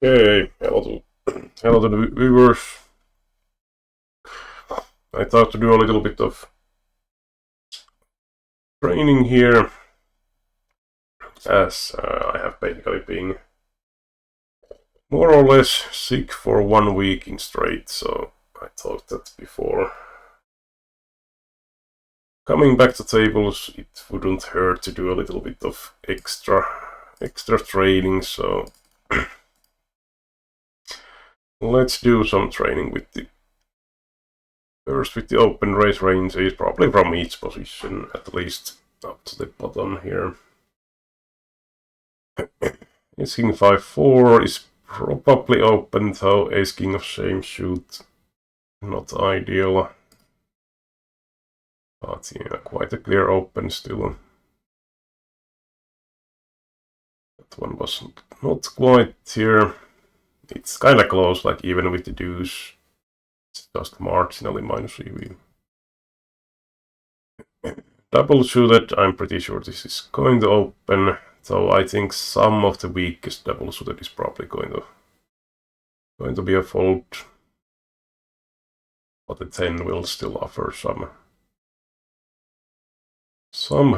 Hey, hello to the viewers. I thought to do a little bit of training here, as I have basically been more or less sick for 1 week in straight, so I thought that before coming back to tables, it wouldn't hurt to do a little bit of extra training, so let's do some training with the first with the open raise ranges, probably from each position, at least up to the bottom here. Ace King 5-4 is probably open, though Ace King of Shame shoot not ideal. But yeah, quite a clear open still. That one was not quite here. It's kinda close, like even with the deuce. It's just marginally minus EV. Double suited, I'm pretty sure this is going to open, though I think some of the weakest double suited is probably going to be a fold. But the 10 will still offer some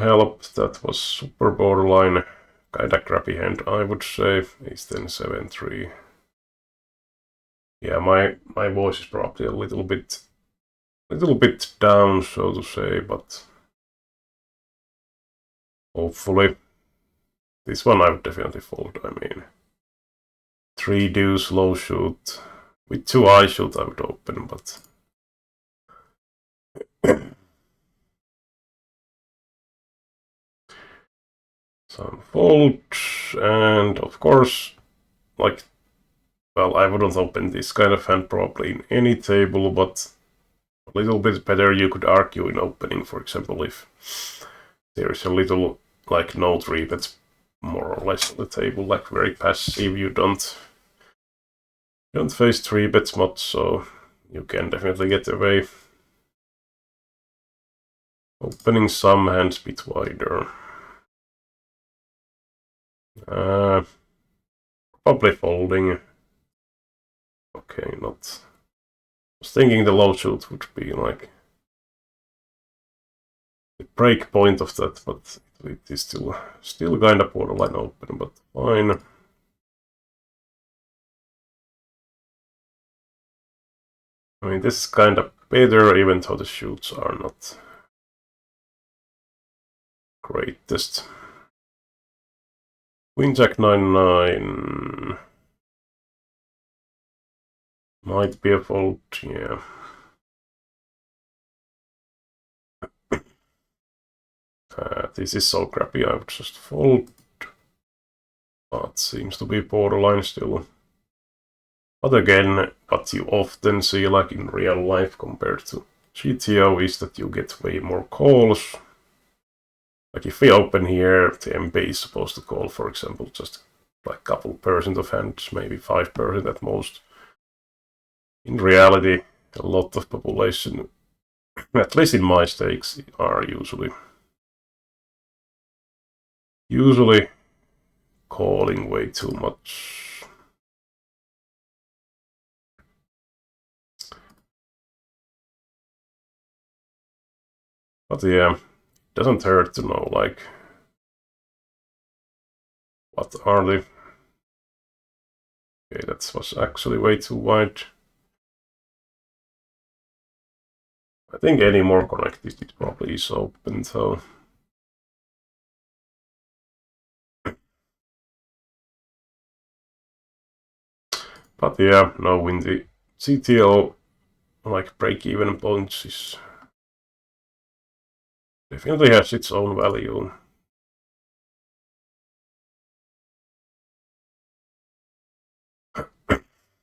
help. That was super borderline, kinda crappy hand, I would say. Ace 10 7-3. Yeah, my voice is probably a little bit down, so to say, but hopefully this one I would definitely fold. I mean, 3 deuce low shoot with 2 high shoot I would open, but some folds, and of course, like, well, I wouldn't open this kind of hand probably in any table, but a little bit better you could argue in opening, for example, if there is a little, like, no 3-bet more or less on the table, like very passive, you don't face 3-bets much, so you can definitely get away opening some hands a bit wider. Probably folding. Okay, not. I was thinking the low shoot would be like the break point of that, but it is still kind of borderline open, but fine. I mean, this is kind of better, even though the shoots are not greatest. Queen Jack 9-9 might be a fold, yeah. This is so crappy, I would just fold. But seems to be borderline still. But again, what you often see, like in real life compared to GTO, is that you get way more calls. Like if we open here, the MB is supposed to call, for example, just like a couple percent of hands, maybe 5% at most. In reality, a lot of population, at least in my stakes, are usually calling way too much. But yeah, it doesn't hurt to know, like, what are they? Okay, that was actually way too wide. I think any more connected it probably is open, so. But yeah, no, in the CTO, like break-even points is definitely has its own value.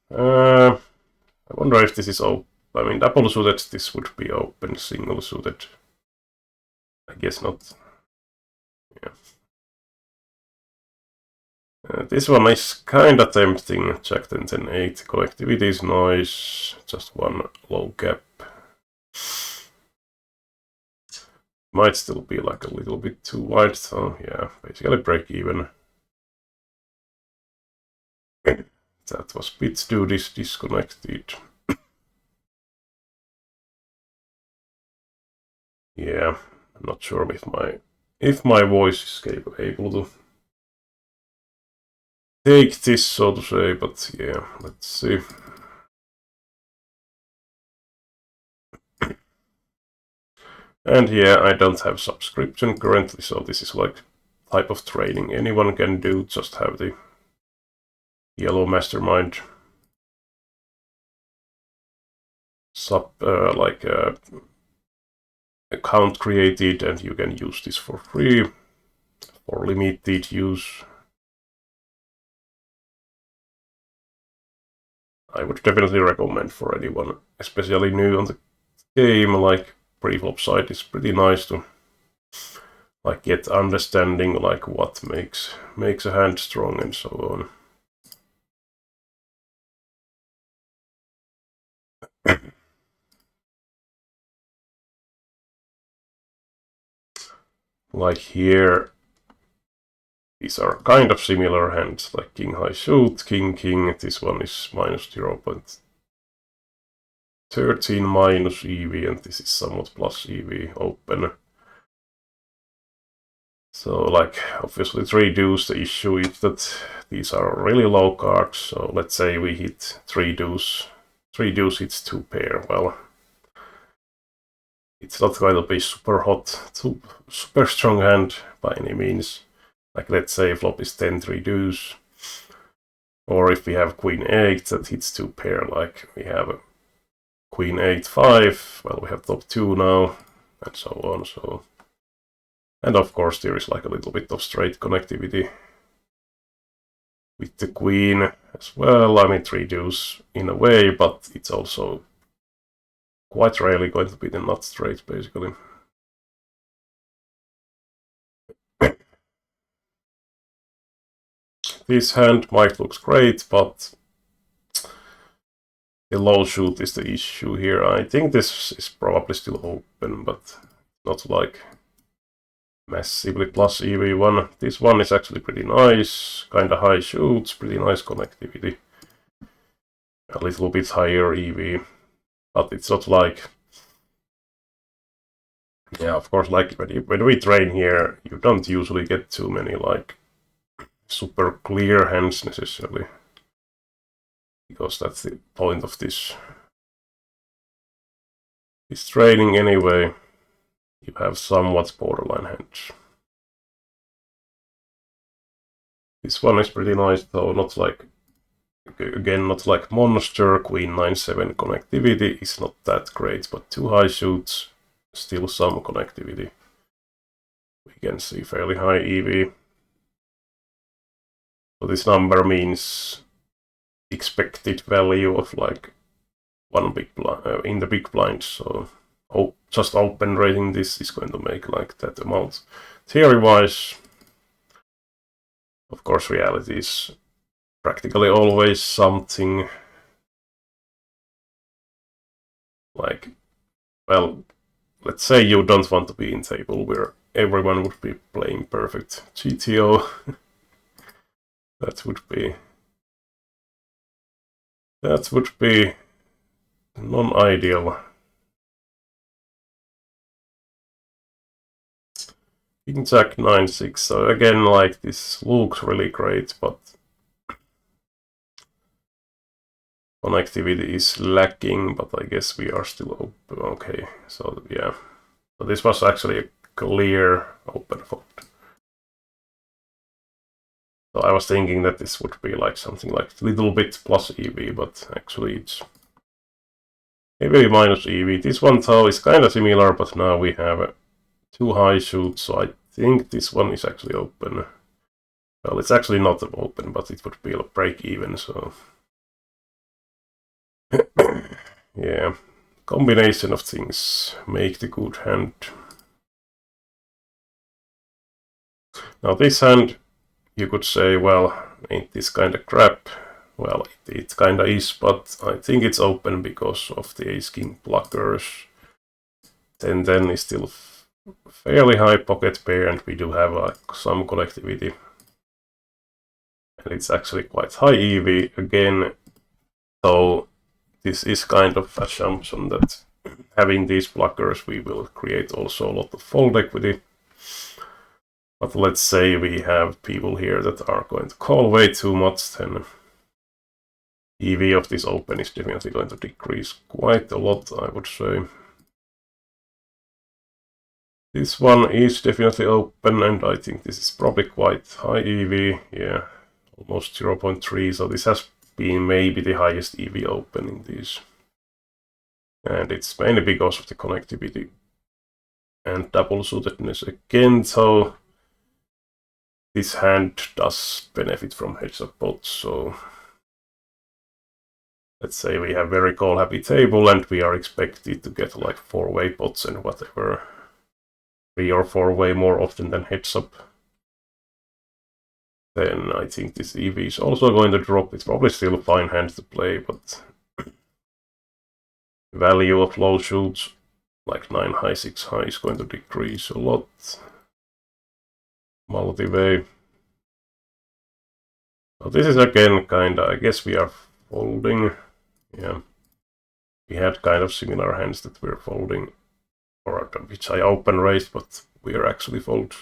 I wonder if this is open. I mean, double suited, this would be open. Single suited, I guess not. Yeah. This one is kinda tempting. Jack 10-10-8. Collectivity is nice. Just one low gap. Might still be like a little bit too wide, so yeah, basically break even. That was bit too disconnected. Yeah, I'm not sure if my voice is able to take this, so to say, but yeah, let's see. And yeah, I don't have subscription currently, so this is like type of training anyone can do, just have the yellow mastermind account created, and you can use this for free for limited use. I would definitely recommend for anyone, especially new on the game, like preflop side is pretty nice to like get understanding like what makes a hand strong and so on. Like here, these are kind of similar hands, like king high suit, king king. This one is minus 0.13 minus EV, and this is somewhat plus EV open. So like obviously 3 deuce, the issue is that these are really low cards. So let's say we hit 3 deuce. 3 deuce hits 2 pair. Well, it's not going to be super hot, super strong hand by any means. Like let's say flop is 10-3 deuce. Or if we have queen 8 that hits 2 pair, like we have a queen 8-5, well we have top 2 now, and so on. So, and of course there is like a little bit of straight connectivity with the queen as well. I mean 3 deuce in a way, but it's also quite rarely going to be the nut straight basically. This hand might look great, but the low shoot is the issue here. I think this is probably still open, but not like massively plus EV1. This one is actually pretty nice, kinda high shoots, pretty nice connectivity. A little bit higher EV, but it's not like... Yeah, of course, like when we train here, you don't usually get too many like super clear hands necessarily. Because that's the point of this training anyway. You have somewhat borderline hands. This one is pretty nice though, not like, again, not like monster. Queen 9-7 connectivity is not that great, but 2 high shoots, still some connectivity. We can see fairly high EV. So this number means expected value of like one big blind in the big blind. So just open rating this is going to make like that amount. Theory-wise, of course, reality is practically always something like, well, let's say you don't want to be in table where everyone would be playing perfect GTO. That would be non-ideal. King Jack 9-6, so again, like, this looks really great, but connectivity is lacking, but I guess we are still open. Okay, so yeah. So this was actually a clear open fold. So I was thinking that this would be like something like a little bit plus EV, but actually it's EV minus EV. This one though is kind of similar, but now we have 2 high shoots, so I think this one is actually open. Well, it's actually not open, but it would be a break even, so... Yeah, combination of things make the good hand. Now this hand, you could say, well, ain't this kind of crap? Well, it kinda is, but I think it's open because of the ace-king blockers. 10-10 is still fairly high pocket pair, and we do have some connectivity. And it's actually quite high EV again. So this is kind of assumption that having these blockers, we will create also a lot of fold equity. But let's say we have people here that are going to call way too much, then EV of this open is definitely going to decrease quite a lot, I would say. This one is definitely open, and I think this is probably quite high EV. Yeah, almost 0.3, so this has been maybe the highest EV open in these. And it's mainly because of the connectivity and double suitedness again, so this hand does benefit from heads-up pots. So let's say we have very call happy table and we are expected to get like 4-way pots and whatever, 3 or 4-way more often than heads-up. Then I think this EV is also going to drop. It's probably still a fine hand to play, but the value of low shoots, like 9 high, 6 high, is going to decrease a lot. Multi-way. So this is again kinda, I guess we are folding. Yeah. We had kind of similar hands that we're folding, or which I open raised, but we are actually fold.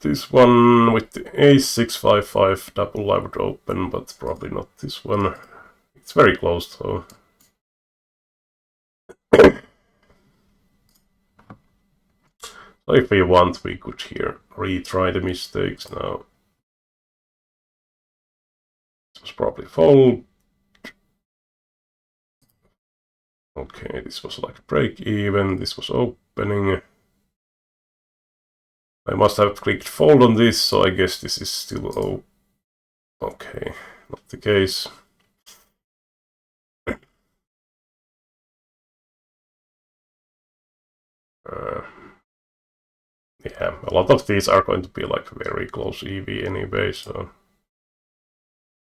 This one with the ace 6-5-5 double I would open, but probably not this one. It's very close though. So if we want, we could here retry the mistakes now. This was probably fold. Okay, this was like break even, this was opening. I must have clicked fold on this, so I guess this is still open. Okay, not the case. Yeah, a lot of these are going to be like very close EV anyway, so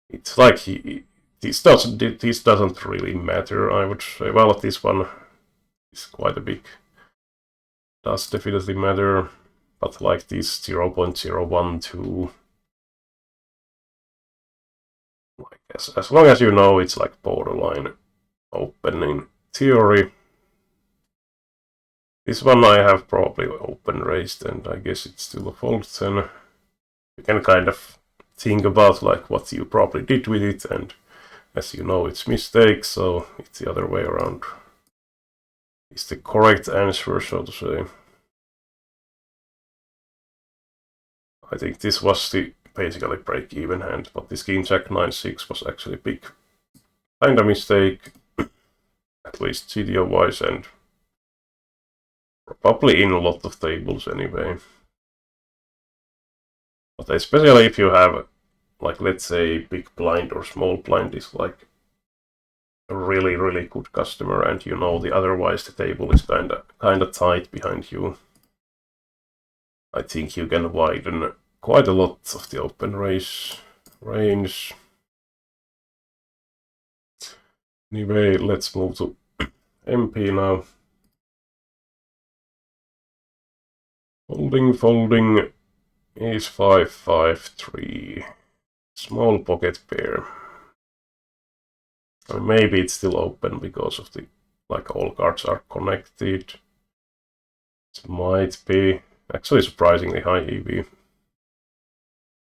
it's like this doesn't really matter, I would say. Well, this one is quite a big, does definitely matter, but like this 0.012, I guess as long as you know it's like borderline open in theory. This one I have probably open raised, and I guess it's still a fold then. You can kind of think about like what you probably did with it, and as you know it's mistake, so it's the other way around. It's the correct answer, so to say. I think this was the basically break-even hand, but this king jack 9-6 was actually big kind of mistake, at least CDO wise, and probably in a lot of tables anyway. But especially if you have, like, let's say big blind or small blind is like a really, really good customer, and you know otherwise the table is kinda tight behind you. I think you can widen quite a lot of the open raise range. Anyway, let's move to MP now. Folding, ace 5-5-3, small pocket pair. Or maybe it's still open because of the, like, all cards are connected. It might be actually surprisingly high EV.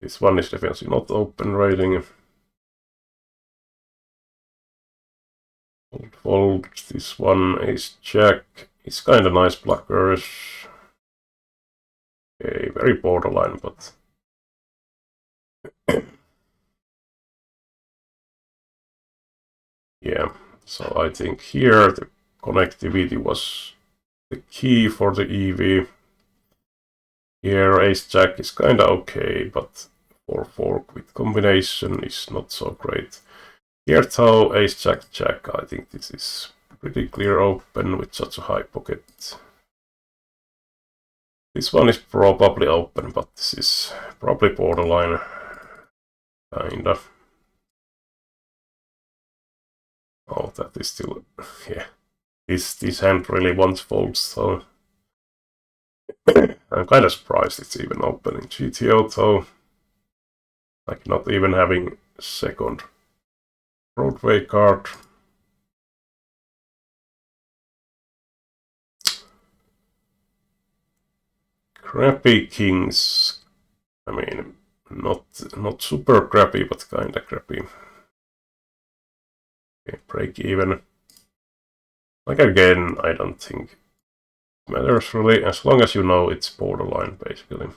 This one is definitely not open rating. Fold. This one is jack. It's kind of nice blockers. Okay, very borderline, but yeah. So I think here the connectivity was the key for the EV. Here ace jack is kind of okay, but 4-4 with combination is not so great. Here though, ace jack jack, I think this is pretty clear open with such a high pocket. This one is probably open, but this is probably borderline, kinda. Oh, that is still, yeah. This hand really wants folds, so I'm kind of surprised it's even open in GTO though. Like not even having second Broadway card. Crappy kings. I mean, not super crappy, but kinda crappy. Okay, break even. Like again, I don't think it matters really, as long as you know it's borderline, basically.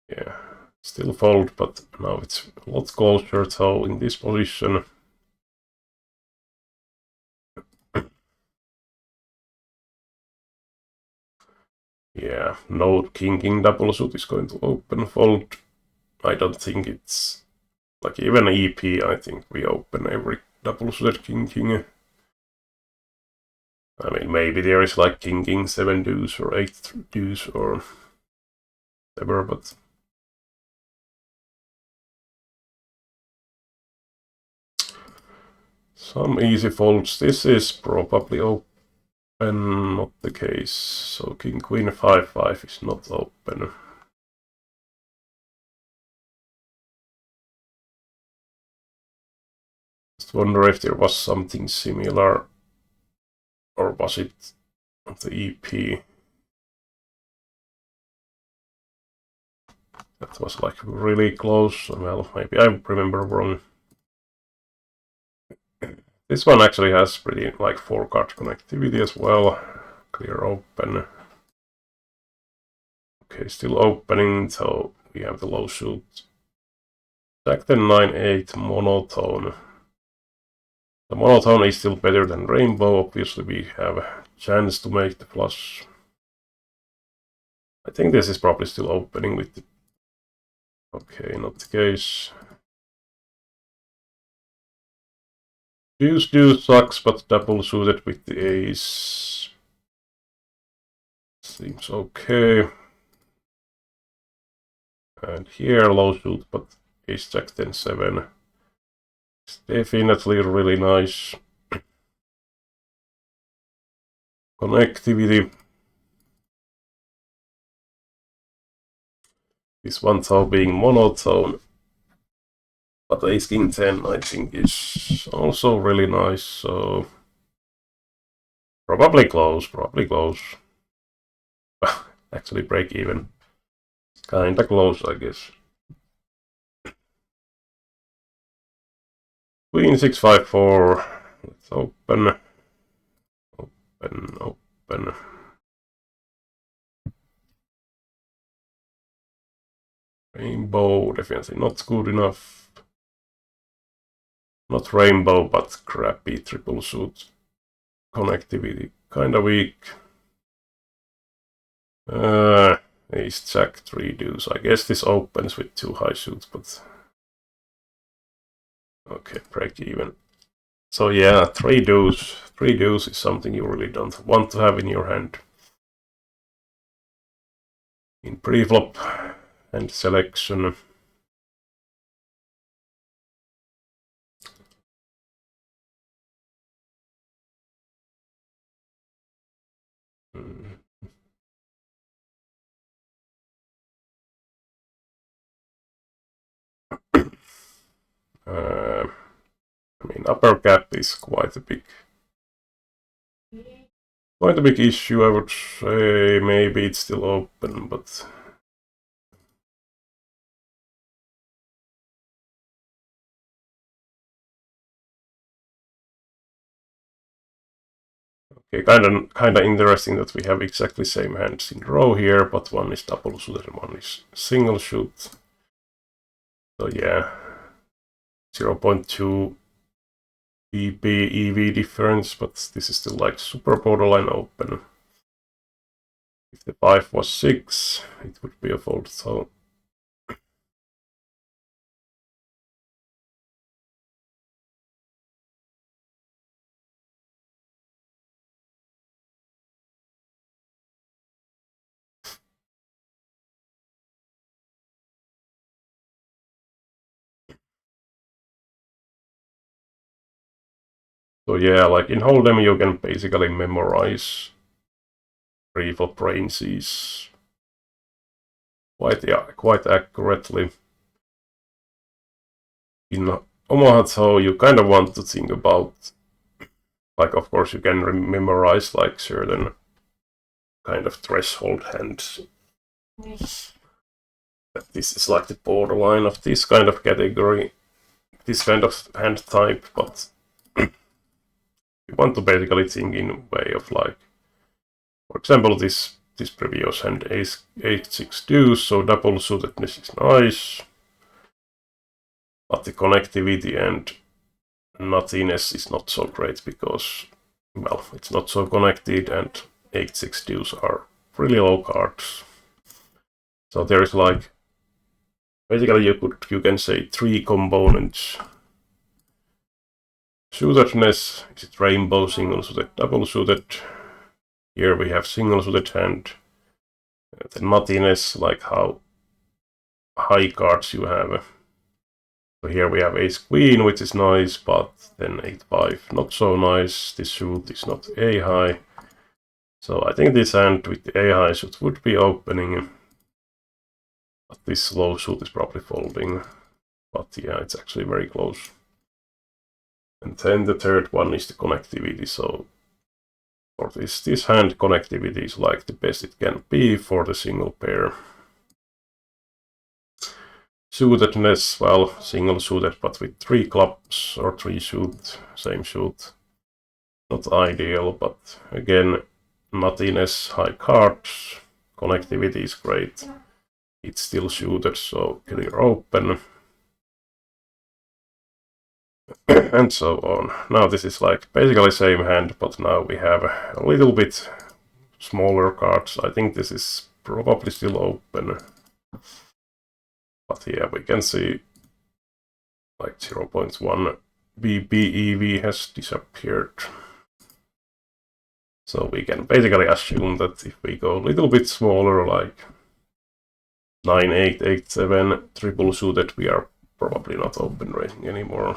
Yeah, still fold, but now it's a lot closer, so in this position. Yeah, no king double suit is going to open fold. I don't think it's like even EP, I think we open every double suited king. I mean, maybe there is like king 7 deuce or 8 deuce or whatever, but some easy folds. This is probably open, not the case. So king queen 5 is not open. Just wonder if there was something similar, or was it the EP? That was like really close. Well, maybe I remember wrong. This one actually has pretty like 4-card connectivity as well. Clear open. Okay, still opening, so we have the low suit. Jack 10 9 8 monotone. The monotone is still better than rainbow. Obviously, we have a chance to make the flush. I think this is probably still opening with the. Okay, not the case. Deuce sucks, but double suited with the ace seems okay. And here low suit, but ace jack 10 7. It's definitely really nice. Connectivity. This one though being monotone. But ace king 10 I think is also really nice, so probably close. Actually break even. Kinda close, I guess. Queen 6 5 4. Let's open. Open. Rainbow, definitely not good enough. Not rainbow, but crappy triple suit. Connectivity kinda weak. Ace jack 3 deuce. I guess this opens with 2 high suits, but okay, break even. So yeah, 3 deuce. 3 deuce is something you really don't want to have in your hand. In preflop and selection. I mean, upper cap is quite a big issue, I would say. Maybe it's still open, but okay, kinda interesting that we have exactly same hands in row here, but one is double suited and one is single shoot. So yeah, 0.2 EP EV difference, but this is still like super borderline open. If the 5 was 6, it would be a fold. So yeah, like in Hold'em you can basically memorize preflop ranges quite accurately. In Omahatsu, you kind of want to think about, like, of course, you can memorize like certain kind of threshold hands. That this is like the borderline of this kind of category, this kind of hand type, but you want to basically think in a way of like, for example, this previous hand H6 deuce, so double suitedness is nice, but the connectivity and nuttiness is not so great because, well, it's not so connected and H6 deuce are really low cards. So there is like, basically you can say 3 components. Suitedness, is it rainbow, single suited, double suited? Here we have single suited hand. The nuttiness, like how high cards you have. So here we have ace queen, which is nice, but then 8-5 not so nice. This suit is not a high. So I think this hand with the a high suit would be opening. But this low suit is probably folding. But yeah, it's actually very close. And then the third one is the connectivity. So for this hand, connectivity is like the best it can be for the single pair. Suitedness, well, single suited, but with 3 clubs or 3 suit, same suit. Not ideal, but again, nuttiness, high cards, connectivity is great. It's still suited, so clear open. And so on. Now this is like basically same hand, but now we have a little bit smaller cards. I think this is probably still open. But yeah, we can see like 0.1 BEV has disappeared. So we can basically assume that if we go a little bit smaller, like 9-8, 8-7, triple suited, we are probably not open raising anymore.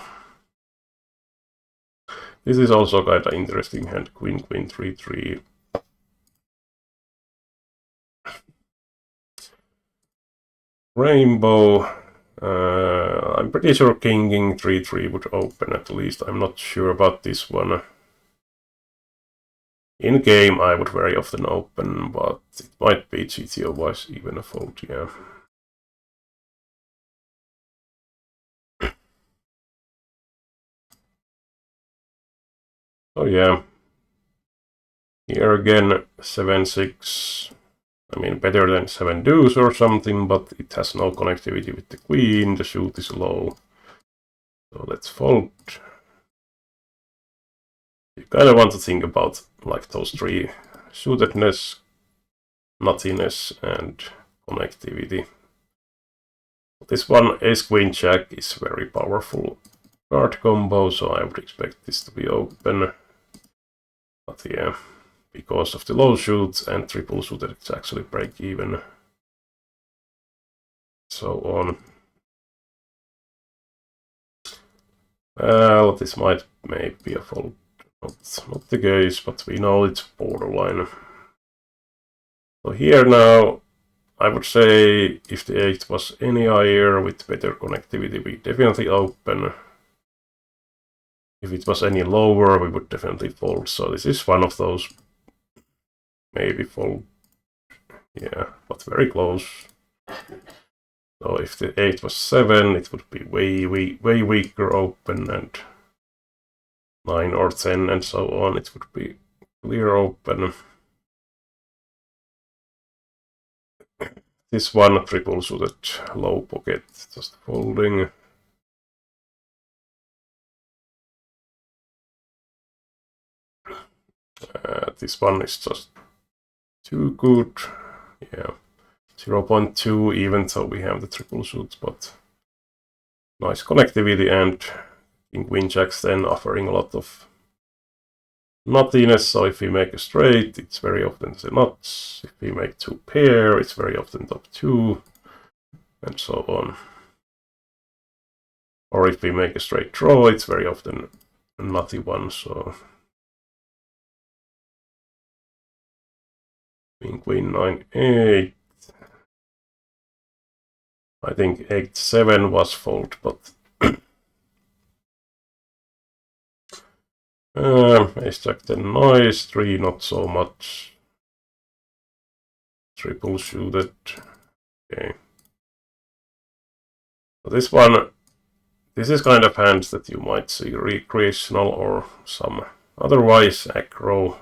This is also kind of interesting hand, queen, queen, 3-3. Rainbow, I'm pretty sure king, 3-3 would open at least. I'm not sure about this one. In game, I would very often open, but it might be GTO-wise even a fold, yeah. Oh yeah. Here again, 7-6. I mean, better than 7 deuce or something, but it has no connectivity with the queen. The suit is low. So let's fold. You kind of want to think about like those 3: suitedness, nuttiness, and connectivity. This one, ace queen jack, is very powerful card combo, so I would expect this to be open. But yeah, because of the low shoots and triple suited, it's actually break even. So on. Well, this might maybe a fold. Not the case, but we know it's borderline. So here now, I would say if the 8 was any higher with better connectivity, we definitely open. If it was any lower, we would definitely fold. So this is one of those maybe fold. Yeah, but very close. So if the 8 was 7, it would be way weaker open, and 9 or 10 and so on, it would be clear open. This one, triple suited, low pocket, just folding. This one is just too good. Yeah, 0.2 even though we have the triple suits, but nice connectivity, and king queen jacks then offering a lot of nuttiness. So if we make a straight, it's very often the nuts. If we make 2 pair, it's very often top 2, and so on. Or if we make a straight draw, it's very often a nutty one. So queen 9-8. I think 8-7 was fold, but ace jack 10 nice, 3 not so much. Triple suited. Okay. So this one, this is kind of hands that you might see recreational or some otherwise aggro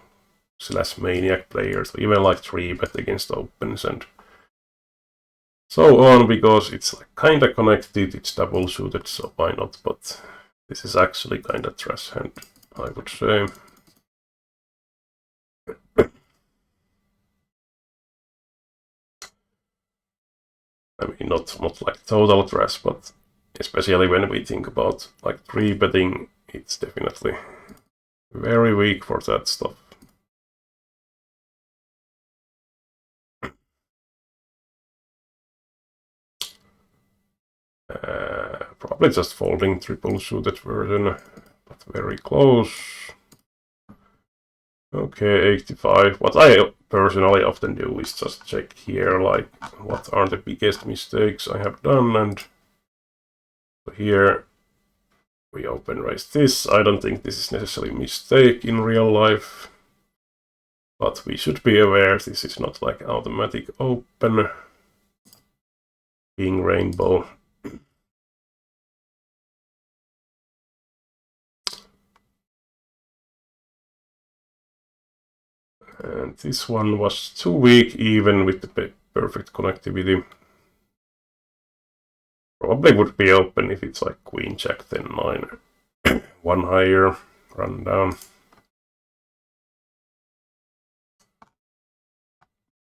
/ maniac players, even like 3-bet against opens and so on, because it's like kind of connected, it's double suited, so why not? But this is actually kind of trash hand, I would say. I mean, not like total trash, but especially when we think about like 3-betting, it's definitely very weak for that stuff. Probably just folding triple suited version, but very close. Okay, 85. What I personally often do is just check here, like, what are the biggest mistakes I have done, and here we open raise this. I don't think this is necessarily a mistake in real life, but we should be aware this is not like automatic open. King rainbow. And this one was too weak even with the perfect connectivity. Probably would be open if it's like queen jack 10 9. One higher, run down.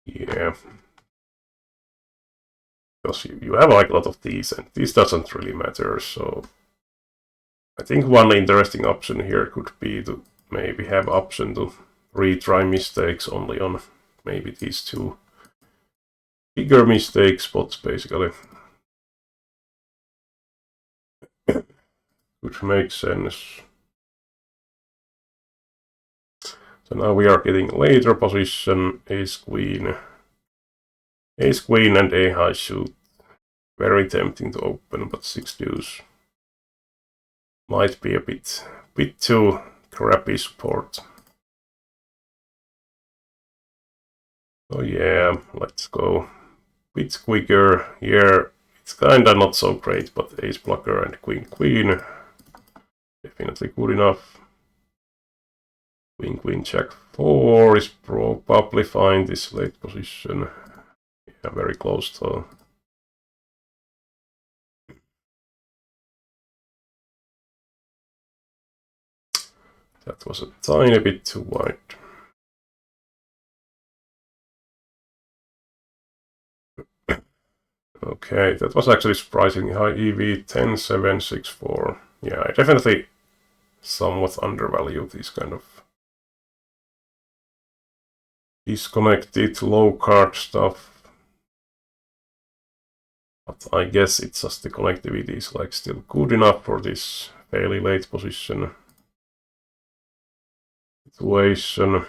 Yeah. Because you have like a lot of these, and this doesn't really matter, so I think one interesting option here could be to maybe have option to retry mistakes only on maybe these two bigger mistake spots, basically. Which makes sense. So now we are getting later position, ace queen and a high suit. Very tempting to open, but 6 deuce might be a bit too crappy support. So yeah, let's go a bit quicker here. It's kinda not so great, but ace blocker and queen definitely good enough. Queen jack 4 is probably fine this late position. Yeah, very close though. That was a tiny bit too wide. Okay, that was actually surprisingly high EV, 10-7-6-4. Yeah, I definitely somewhat undervalue these kind of disconnected low card stuff. But I guess it's just the connectivity is like still good enough for this fairly late position situation.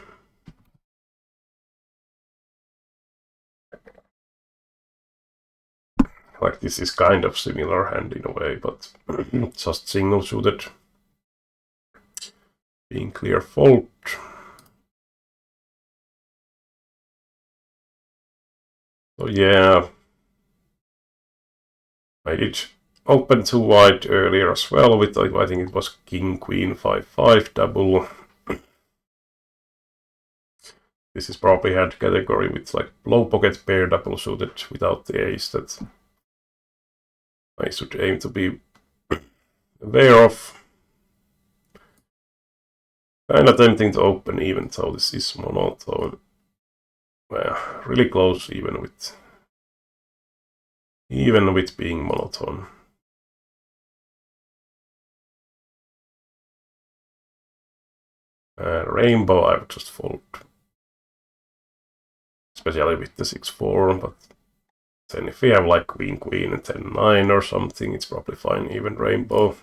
Like this is kind of similar hand in a way, but just single suited. Being clear fault. So yeah, I did open too wide earlier as well with, I think it was king queen 5-5 double. This is probably hand category with like low pocket pair double suited without the ace that I should aim to be aware of. Kinda tempting to open even though this is monotone. Well, really close even with being monotone. Rainbow I would just fold. Especially with the 6-4, but then if we have like queen and 10-9 or something, it's probably fine, even rainbow.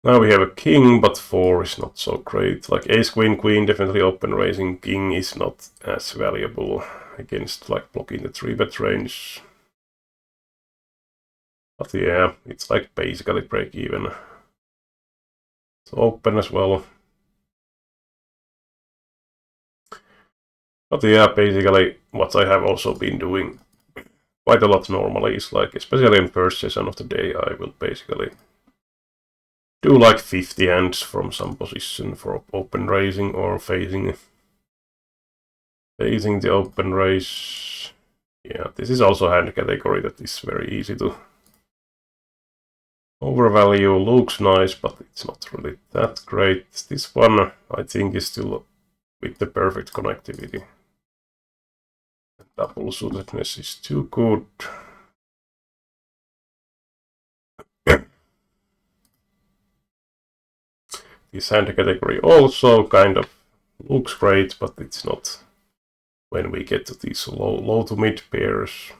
Now we have a king, but 4 is not so great. Like ace queen definitely open raising. King is not as valuable against like blocking the 3-bet range. But yeah, it's like basically break even. So open as well. But yeah, basically what I have also been doing quite a lot normally is like, especially in first session of the day, I will basically do like 50 hands from some position for open raising or facing the open raise. Yeah, this is also a hand category that is very easy to overvalue. Looks nice, but it's not really that great. This one, I think, is still with the perfect connectivity. Double suitedness is too good. This hand category also kind of looks great, but it's not when we get to these low to mid pairs.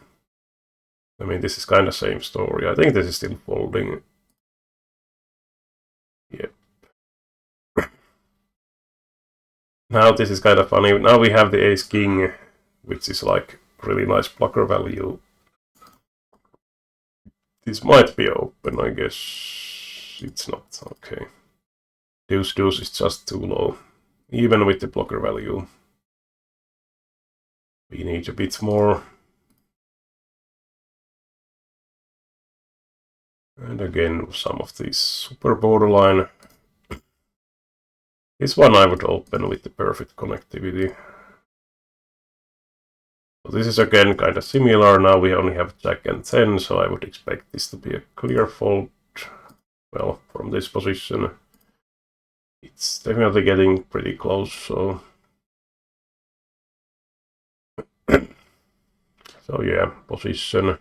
I mean, this is kind of same story. I think this is still folding. Yep. Now this is kind of funny. Now we have the ace king, which is like really nice blocker value. This might be open, I guess. It's not. Okay. Deuce deuce is just too low. Even with the blocker value. We need a bit more. And again, some of these super borderline. This one I would open with the perfect connectivity. So this is again kind of similar. Now we only have Jack and 10, so I would expect this to be a clear fold. Well, from this position, it's definitely getting pretty close. So yeah, position.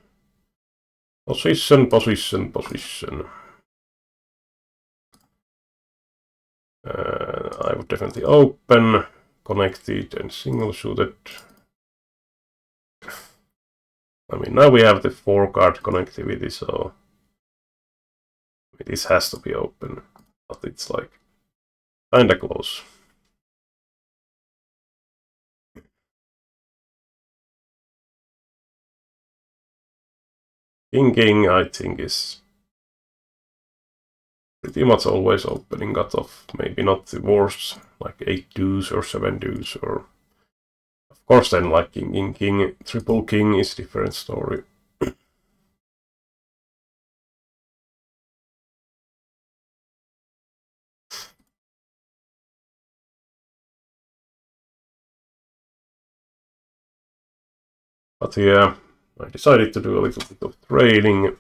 I would definitely open, connected and single suited. I mean, now we have the 4-card connectivity, so this has to be open, but it's like kinda close. King, I think, is pretty much always opening cutoff. Maybe not the worst, like 8 deuce or 7 deuce, or of course then like king, triple king is different story. But yeah, I decided to do a little bit of trading.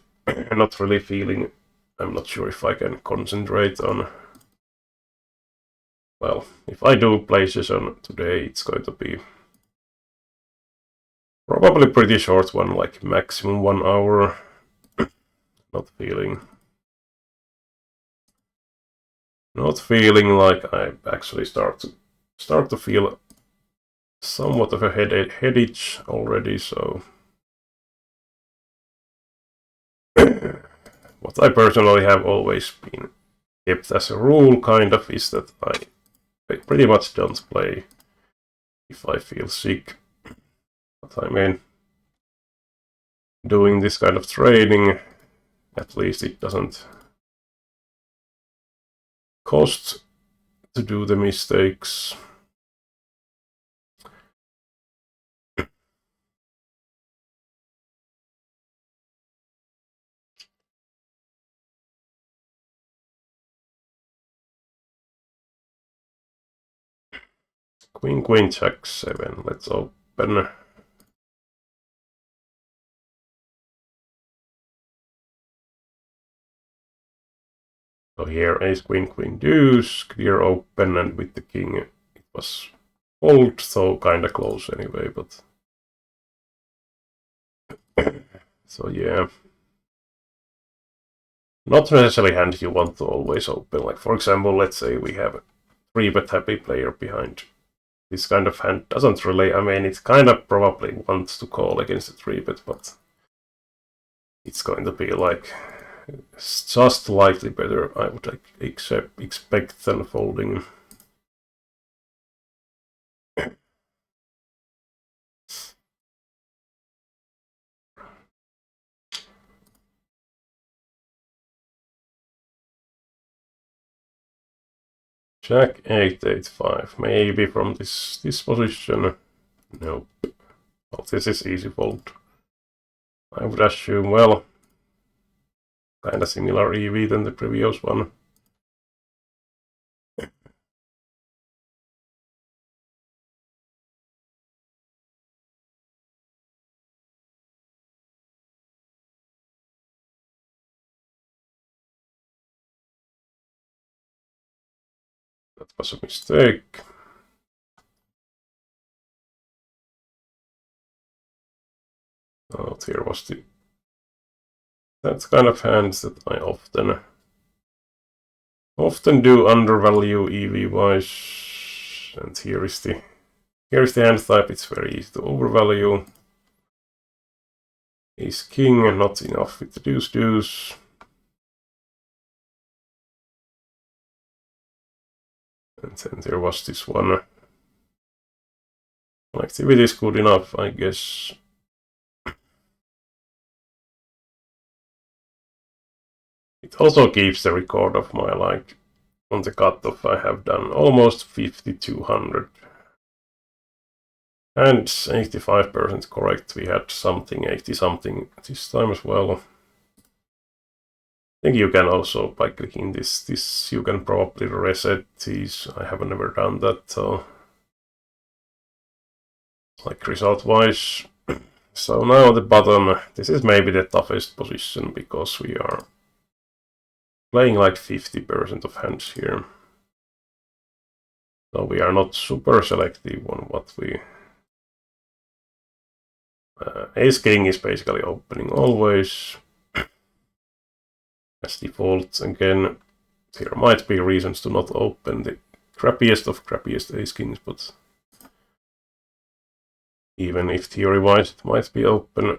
Not really feeling. I'm not sure if I can concentrate on. Well, if I do play session today, it's going to be probably pretty short one, like maximum 1 hour. Not feeling like I actually start to feel somewhat of a headache already. So what I personally have always been kept as a rule, kind of, is that I pretty much don't play if I feel sick. But I mean, doing this kind of trading, at least it doesn't cost to do the mistakes. Queen, jack 7. Let's open. So here ace, queen, deuce, clear open, and with the king it was fold, so kinda close anyway, but so yeah. Not necessarily hand you want to always open. Like for example, let's say we have a 3-bet happy player behind. This kind of hand doesn't really, I mean, it kind of probably wants to call against the 3-bet, but it's going to be like just slightly better, I would expect, than folding. Jack 8-8-5, maybe from this position. Nope. Well, this is easy fold. I would assume, well, kind of similar EV than the previous one. That was a mistake. Oh, here was the... That's kind of hands that I often do undervalue EV-wise. And here is the hand type. It's very easy to overvalue. Ace king and not enough with the deuce. And then there was this one. Activity is good enough, I guess. It also keeps the record of my, like, on the cutoff I have done almost 5,200. And 85% correct. We had something 80 something this time as well. I think you can also, by clicking this you can probably reset these. I have never done that, so like result wise. So now the bottom, this is maybe the toughest position because we are playing like 50% of hands here. So we are not super selective on what we... Ace king is basically opening always. As default, again, there might be reasons to not open the crappiest of crappiest ace kings, but even if theory-wise it might be open.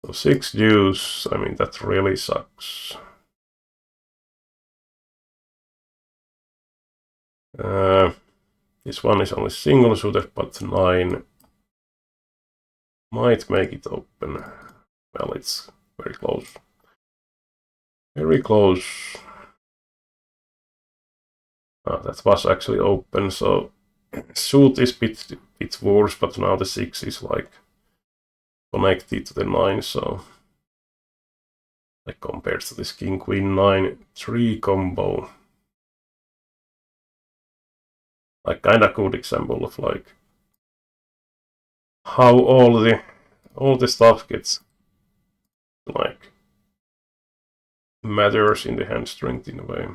So 6 deuce, I mean, that really sucks. This one is only single suited, but 9 might make it open. Well, it's very close. Very close. That was actually open, so suit is a bit worse, but now the 6 is like connected to the 9, so like compared to this king queen 9 3 combo. Like kind of good example of like how all the stuff gets like matters in the hand strength in a way.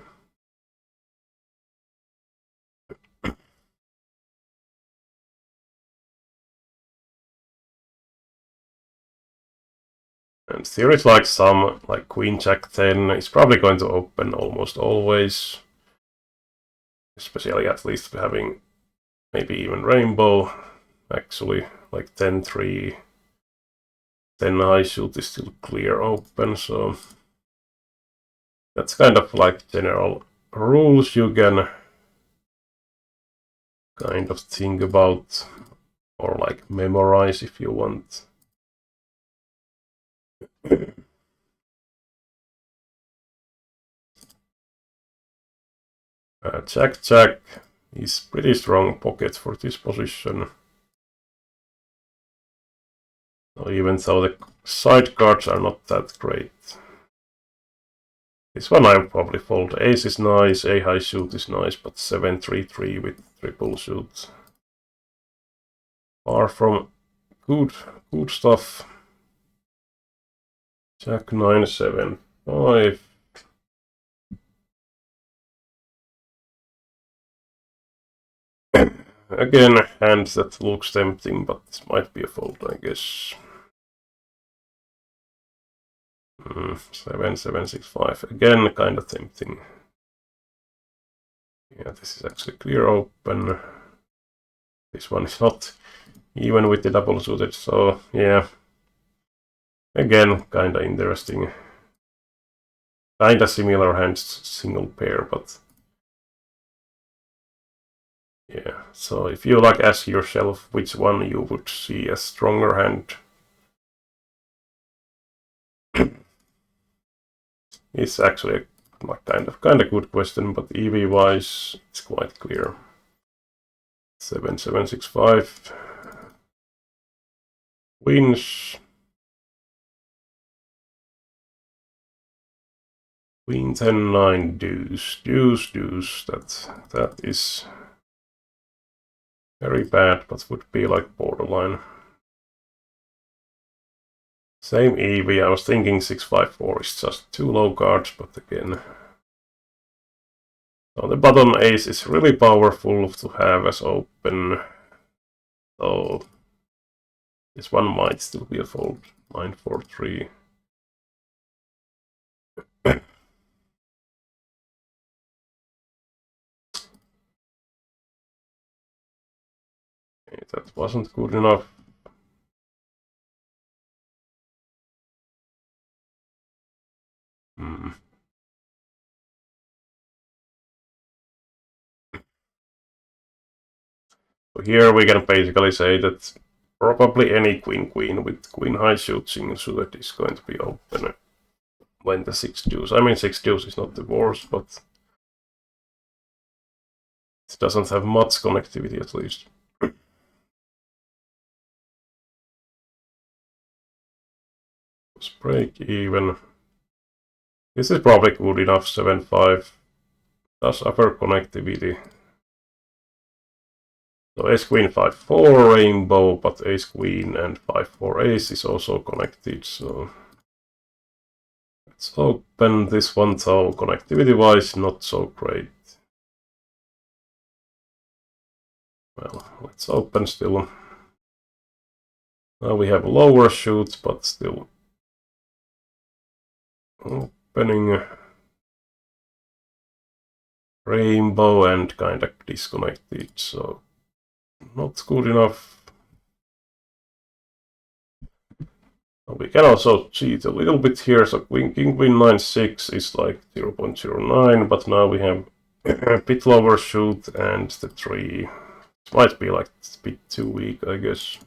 And here is like some like queen jack 10 is probably going to open almost always. Especially at least having maybe even rainbow. Actually, like 10-3, 10 high suit is still clear open, so that's kind of like general rules you can kind of think about or like memorize if you want. Jack is pretty strong pocket for this position. So even though the side cards are not that great. This one I would probably fold. Ace is nice, a high suit is nice, but 7-3-3 with triple suit. Far from good stuff. Jack 9-7-5. Again, hand that looks tempting, but this might be a fold, I guess. 7-7-6-5. Again, kind of tempting. Yeah, this is actually clear open. This one is not even with the double suited, so yeah. Again, kind of interesting. Kind of similar hands, single pair, but yeah. So if you like ask yourself which one you would see as stronger hand, it's actually like kind of good question, but EV wise, it's quite clear. 7765 wins. Queen 10 9 deuce. That is very bad, but would be like borderline. Same EV, I was thinking 654 is just too low cards, but again. So the bottom ace is really powerful to have as open. So this one might still be a fold. 943. Okay, that wasn't good enough. So here we can basically say that probably any queen with queen high suited suited is going to be open when the 6 deuce. I mean 6 deuce is not the worst, but it doesn't have much connectivity at least. Let's break even. This is probably good enough. 7-5 does offer connectivity. So ace queen 5-4 rainbow, but ace queen and 5-4 ace is also connected. So let's open this one. So connectivity wise, not so great. Well, let's open still. Now we have lower shoots, but still opening rainbow and kind of disconnected, so not good enough. We can also cheat a little bit here, so king queen 9-6 is like 0.09, but now we have a bit lower shoot and the 3. It might be like a bit too weak, I guess.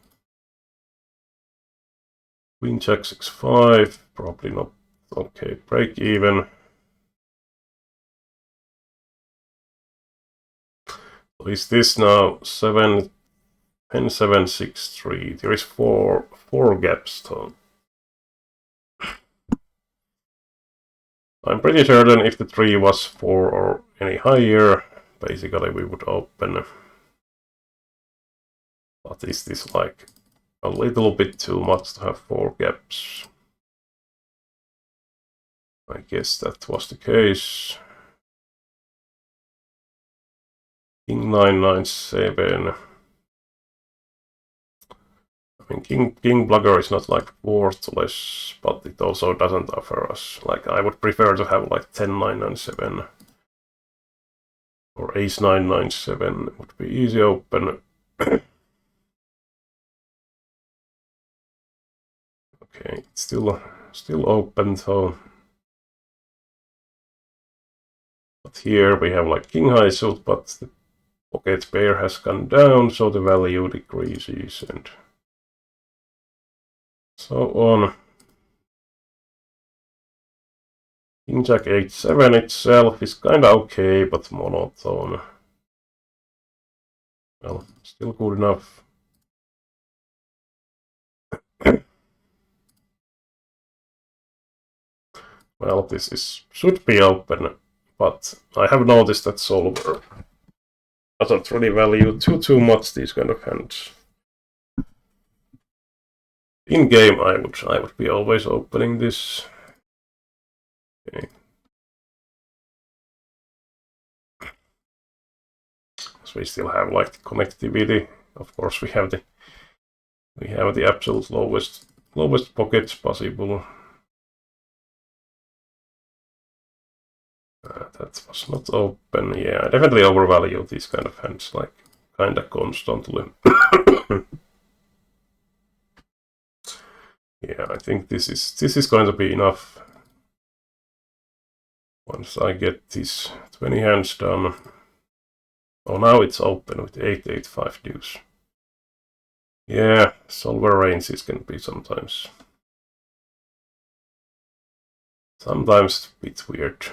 Queen jack 6-5, probably not. Okay, break even. So is this now 7, 10, 7, 6, 3? There is four gaps though. I'm pretty certain if the 3 was 4 or any higher, basically we would open. But is this like a little bit too much to have 4 gaps? I guess that was the case. King 9-9-7. I mean, King Blugger is not like worthless, but it also doesn't offer us. Like, I would prefer to have like 10-9-9-7 or Ace 9-9-7 would be easy open. Okay, it's still open, so. But here we have like King high suit, but the pocket pair has gone down, so the value decreases and so on. King jack h7 itself is kinda okay, but monotone. Well, still good enough. Well, should be open, but I have noticed that solver doesn't really value too much these kind of hands. In game, I would be always opening this. Okay. So we still have like the connectivity. Of course, we have the absolute lowest pockets possible. That was not open. Yeah, I definitely overvalue these kind of hands, like kinda constantly. Yeah, I think this is going to be enough. Once I get these 20 hands done. Oh, now it's open with 8-8-5 deuce. Yeah, solver ranges can be sometimes a bit weird.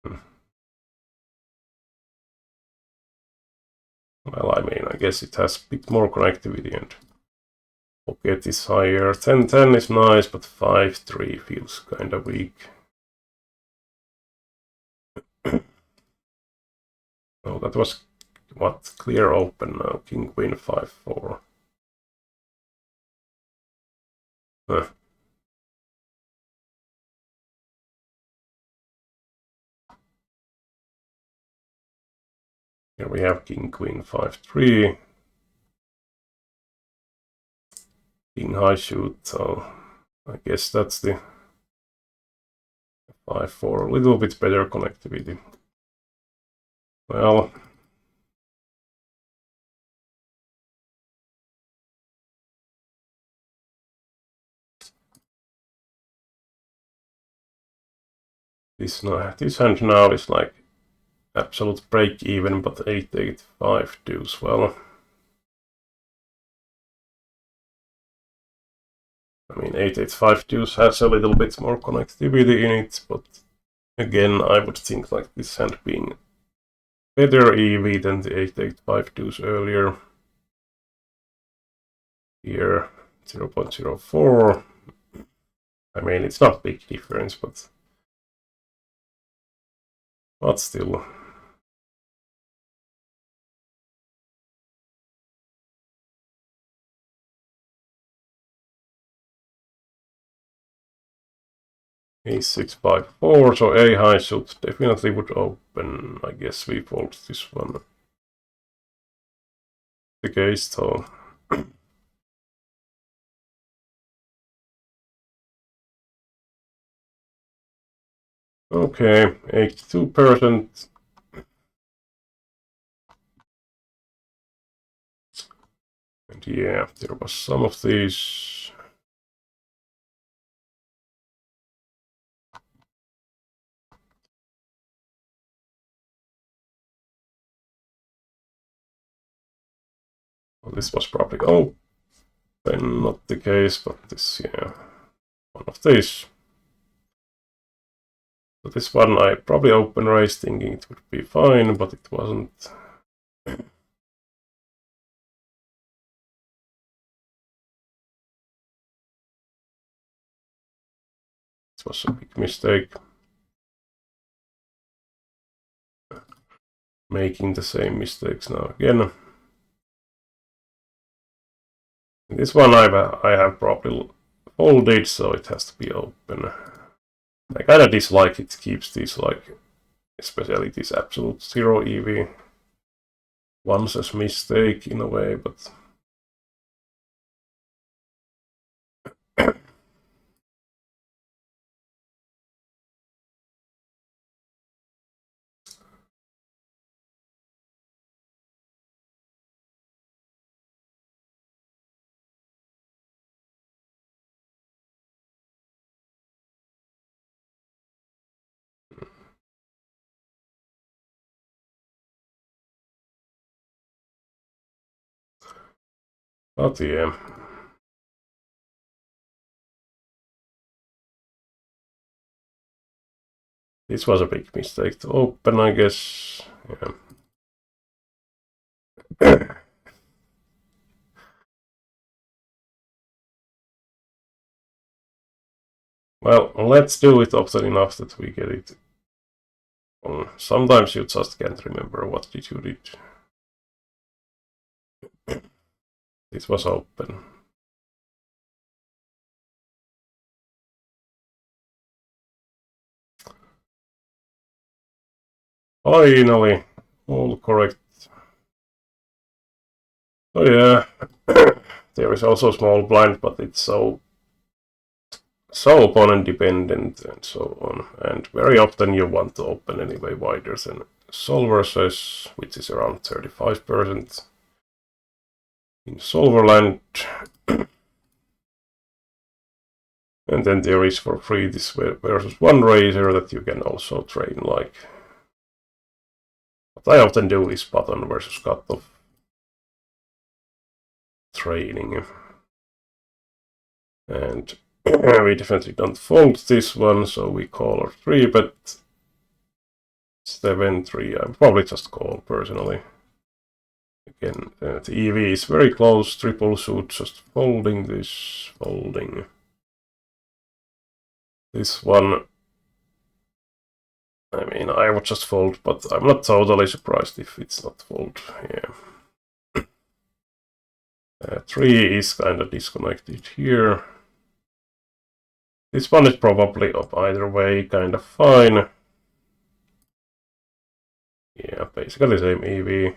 Well, I mean, I guess it has a bit more connectivity and pocket is higher. 10-10 is nice, but 5-3 feels kind of weak. Oh, that was what? Clear open now. King, queen, 5-4. Here we have king, queen, 5-3. King high shoot, so I guess that's the 5-4. A little bit better connectivity. Well, this hand now is like absolute break even, but 8-8-5 deuce. Well, I mean 8-8-5 deuce has a little bit more connectivity in it, but again I would think like this hand being better EV than the 8-8-5 deuce earlier. Here 0.04. I mean it's not big difference, but still. A6-5-4, so A high should definitely would open. I guess we fold this one. The case though. Okay, 82%. And yeah, there was some of these. Well, this was probably open, not the case, but this, yeah, one of these. So this one I probably open raised thinking it would be fine, but it wasn't. It was a big mistake. Making the same mistakes now again. This one I have probably folded, so it has to be open. I kinda dislike it keeps these, like, especially this absolute 0 EV once as mistake in a way, but yeah. This was a big mistake to open, I guess. Yeah. Well, let's do it often enough that we get it. Sometimes you just can't remember what did you did. This was open. Finally, all correct. Oh yeah, there is also small blind, but it's so opponent dependent and so on. And very often you want to open anyway wider than solver says, which is around 35% in solver land. And then there is for free this versus one raiser that you can also train like. What I often do is button versus cutoff training. And we definitely don't fold this one, so we call our 3-bet. 7-3. I would probably just call personally. Again, the EV is very close. Triple suit, just folding this, folding. This one, I mean, I would just fold, but I'm not totally surprised if it's not fold. Yeah. 3 is kind of disconnected here. This one is probably up either way, kind of fine. Yeah, basically same EV.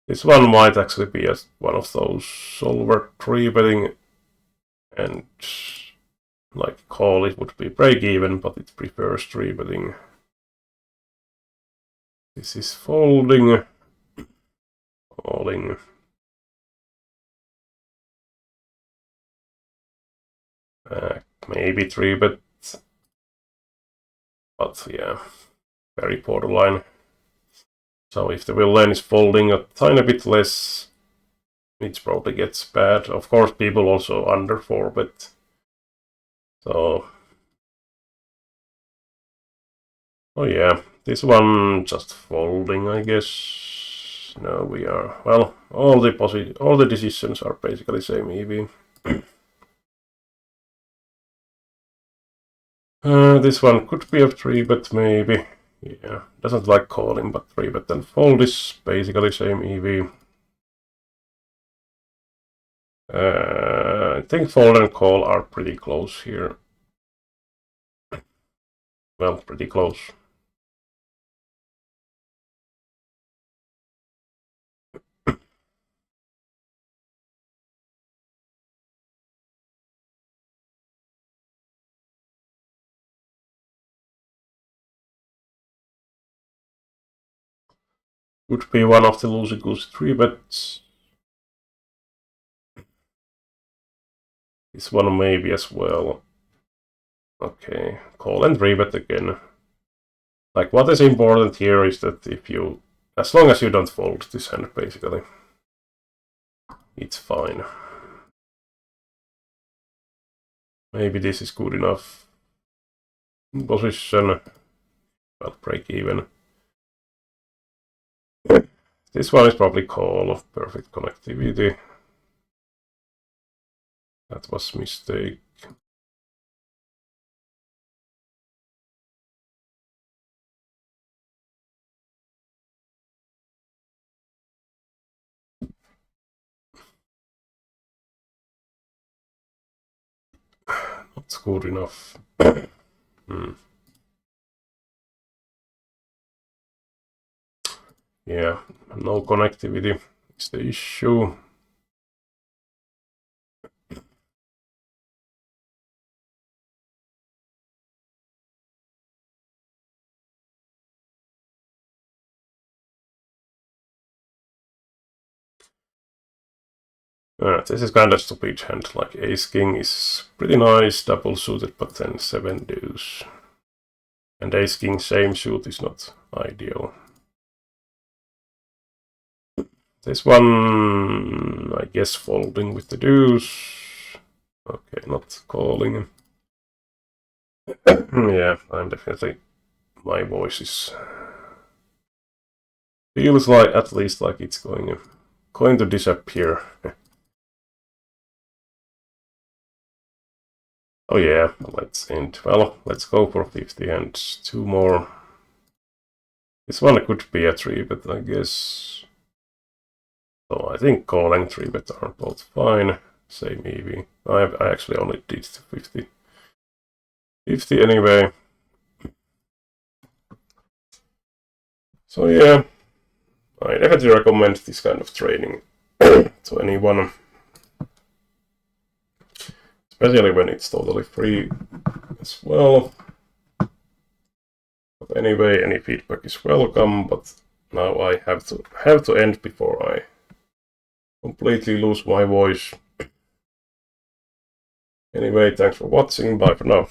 This one might actually be one of those solver 3-betting, and like call it would be break even, but it prefers 3-betting. This is folding, calling. Maybe 3-bet, but yeah, very borderline. So if the villain is folding a tiny bit less, it probably gets bad. Of course, people also under 4-bet. So, oh yeah, this one just folding, I guess. No, we are, well, all the decisions are basically same EV. This one could be a 3-bet maybe. Yeah, doesn't like calling, but 3-bet and fold is basically same EV. I think fold and call are pretty close here. Well, pretty close. Would be one of the loosey-goosey 3-bets. This one maybe as well. Okay, call and 3-bet again. Like, what is important here is that if you, as long as you don't fold this hand, basically, it's fine. Maybe this is good enough position. Well, break even. This one is probably call of perfect connectivity. That was mistake. Not good enough. Yeah, no connectivity is the issue. This is kind of stupid hand, like ace-king is pretty nice, double suited, but then 7 deuce. And ace-king same suit is not ideal. This one, I guess folding with the deuce. Okay, not calling. Yeah, I'm definitely, my voice is, feels like, at least like it's going to disappear. Oh yeah, let's end. Well, let's go for 50 and 2 more. This one could be a 3-bet, I guess. So I think call and 3-bet are both fine. Same EV. I actually only did 50. 50 anyway. So yeah, I definitely recommend this kind of training to anyone. Especially when it's totally free as well. But anyway, any feedback is welcome, but now I have to end before I completely lose my voice. Anyway, thanks for watching, bye for now.